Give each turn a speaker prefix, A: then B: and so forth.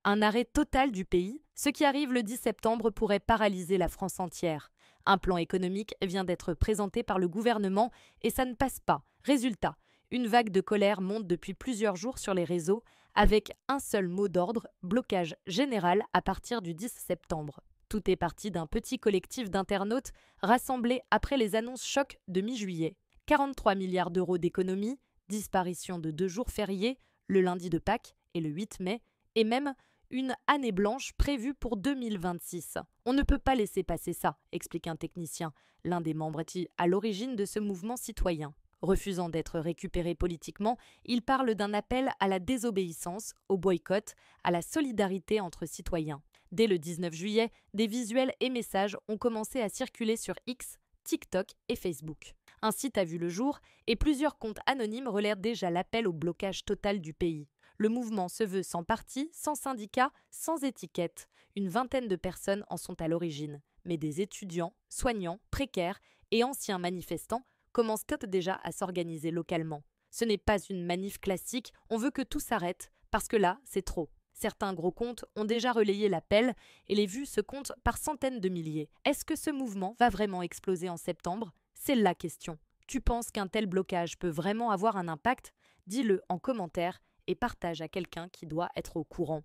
A: Un arrêt total du pays, ce qui arrive le 10 septembre pourrait paralyser la France entière. Un plan économique vient d'être présenté par le gouvernement et ça ne passe pas. Résultat, une vague de colère monte depuis plusieurs jours sur les réseaux avec un seul mot d'ordre, blocage général à partir du 10 septembre. Tout est parti d'un petit collectif d'internautes rassemblés après les annonces choc de mi-juillet. 43 milliards d'euros d'économies, disparition de 2 jours fériés, le lundi de Pâques et le 8 mai, et même une année blanche prévue pour 2026. On ne peut pas laisser passer ça, explique un technicien, l'un des membres à l'origine de ce mouvement citoyen. Refusant d'être récupéré politiquement, il parle d'un appel à la désobéissance, au boycott, à la solidarité entre citoyens. Dès le 19 juillet, des visuels et messages ont commencé à circuler sur X, TikTok et Facebook. Un site a vu le jour et plusieurs comptes anonymes relaient déjà l'appel au blocage total du pays. Le mouvement se veut sans parti, sans syndicat, sans étiquette. Une vingtaine de personnes en sont à l'origine. Mais des étudiants, soignants, précaires et anciens manifestants commencent déjà à s'organiser localement. Ce n'est pas une manif classique, on veut que tout s'arrête, parce que là, c'est trop. Certains gros comptes ont déjà relayé l'appel et les vues se comptent par centaines de milliers. Est-ce que ce mouvement va vraiment exploser en septembre? C'est la question. Tu penses qu'un tel blocage peut vraiment avoir un impact? Dis-le en commentaire et partage à quelqu'un qui doit être au courant.